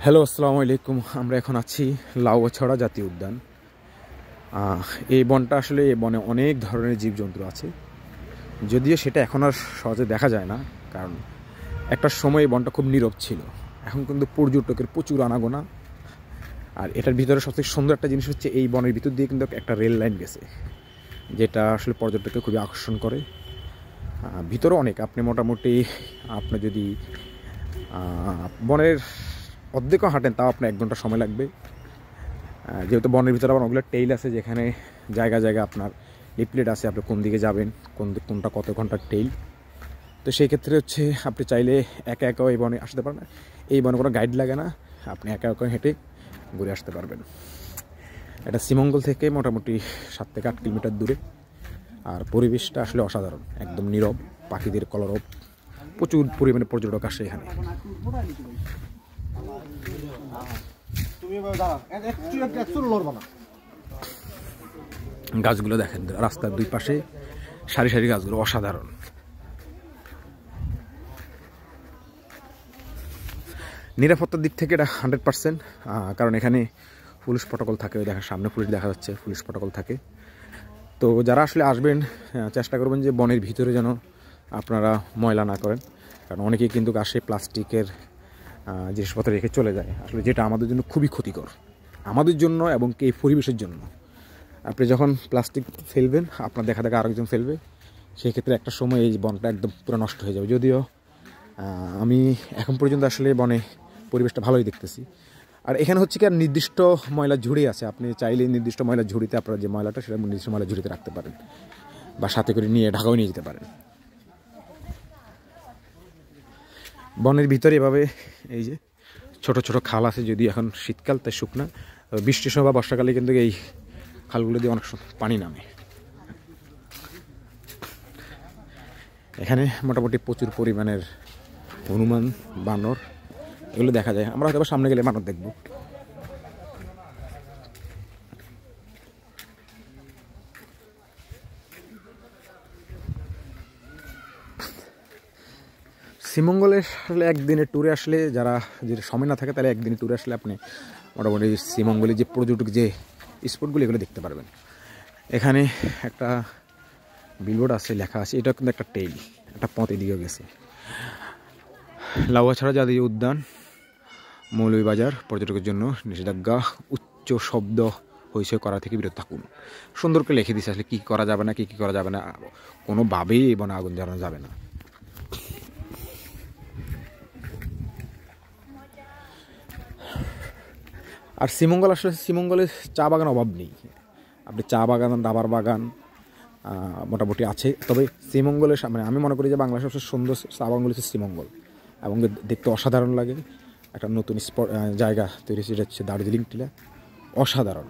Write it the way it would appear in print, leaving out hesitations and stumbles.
Hello, আসসালামু আলাইকুম। আমরা এখন আছি লাউয়াছড়া জাতীয় উদ্যান। এই বনটা আসলে এই বনে অনেক ধরনের জীবজন্তু আছে, যদিও সেটা এখন আর সহজে দেখা যায় না, কারণ একটা সময় এই বনটা খুব নীরব ছিল। এখন কিন্তু পর্যটকের প্রচুর আনাগোনা। আর এটার ভিতরে সবথেকে সুন্দর একটা জিনিস হচ্ছে এই বনের ভিতর দিয়ে কিন্তু একটা রেল লাইন গেছে, যেটা আসলে পর্যটককে খুবই আকর্ষণ করে। ভিতরে অনেক, আপনি মোটামুটি আপনি যদি বনের অর্ধেকও হাঁটেন তাও আপনার 1 ঘন্টা সময় লাগবে। যেহেতু বনের ভিতরে আবার অনেকগুলো টেইল আছে, যেখানে জায়গা জায়গা আপনার লিফলেট আছে আপনি কোন দিকে যাবেন, কোনটা কত ঘন্টার টেইল। তো সেই ক্ষেত্রে হচ্ছে আপনি চাইলে একা একাও এই বনে আসতে পারেন। এই বনে কোনো গাইড লাগে না, আপনি একা একা হেঁটে ঘুরে আসতে পারবেন। এটা শ্রীমঙ্গল থেকে মোটামুটি 7 থেকে 8 কিলোমিটার দূরে। আর পরিবেশটা আসলে অসাধারণ, একদম নীরব, পাখিদের কলরব, প্রচুর পরিমাণে পর্যটক আসে এখানে। গাছগুলো দেখেন, রাস্তার দুই পাশে সারি সারি গাছগুলো অসাধারণ। নিরাপত্তার দিক থেকে এটা 100%, কারণ এখানে পুলিশ প্রটোকল থাকে। ওই দেখেন সামনে পুলিশ দেখা যাচ্ছে, পুলিশ প্রটোকল থাকে। তো যারা আসলে আসবেন চেষ্টা করবেন যে বনের ভিতরে যেন আপনারা ময়লা না করেন, কারণ অনেকেই কিন্তু আসে প্লাস্টিকের জিনিসপত্র রেখে চলে যায়, আসলে যেটা আমাদের জন্য খুবই ক্ষতিকর, আমাদের জন্য এবং এই পরিবেশের জন্য। আপনি যখন প্লাস্টিক ফেলবেন, আপনার দেখা দেখা আরেকজন ফেলবে, সেই ক্ষেত্রে একটা সময় এই বনটা একদম পুরো নষ্ট হয়ে যাবে। যদিও আমি এখন পর্যন্ত আসলে বনে পরিবেশটা ভালোই দেখতেছি। আর এখানে হচ্ছে কি আর নির্দিষ্ট ময়লা ঝুড়ি আছে, আপনি চাইলে নির্দিষ্ট ময়লা ঝুড়িতে আপনার যে ময়লাটা সেটা নির্দিষ্ট ময়লা ঝুড়িতে রাখতে পারেন, বা সাথে করে নিয়ে ঢাকাও নিয়ে যেতে পারেন। বনের ভিতরে এভাবে এই যে ছোট ছোট খাল আছে, যদি এখন শীতকাল তাই শুকনা, বৃষ্টির সময় বা বর্ষাকালে কিন্তু এই খালগুলো দিয়ে অনেক পানি নামে। এখানে মোটামুটি প্রচুর পরিমাণের হনুমান, বানর এগুলো দেখা যায়। আমরা হয়তো সামনে গেলে বানর দেখব। শ্রীমঙ্গলের আসলে একদিনের ট্যুরে আসলে যারা যে সময় না থাকে, তাহলে একদিনের ট্যুরে আসলে আপনি মোটামুটি শ্রীমঙ্গলের যে পর্যটক যে স্পটগুলো এগুলো দেখতে পারবেন। এখানে একটা বিলবোর্ড আছে, লেখা আছে, এটা কিন্তু একটা টেইল, একটা পথ এদিকেও গেছে। লাউয়াছড়া জাতীয় উদ্যান, মৌলভীবাজার পর্যটকের জন্য নিষেধাজ্ঞা, উচ্চ শব্দ হইচই করা থেকে বিরত থাকুন। সুন্দর করে লিখে দিচ্ছে আসলে কী করা যাবে না, কী কী করা যাবে না, কোনোভাবেই এই বনে আগুন জ্বালানো যাবে না। আর শ্রীমঙ্গল আসলে শ্রীমঙ্গলে চা বাগান অভাব নেই, আপনি চা বাগান, রাবার বাগান মোটামুটি আছে। তবে শ্রীমঙ্গলের সামনে আমি মনে করি যে বাংলাদেশের সবচেয়ে সুন্দর চা বাগানগুলো হচ্ছে শ্রীমঙ্গল, এবং দেখতে অসাধারণ লাগে। একটা নতুন জায়গা তৈরি হচ্ছে, এটা হচ্ছে দার্জিলিং টিলা, অসাধারণ।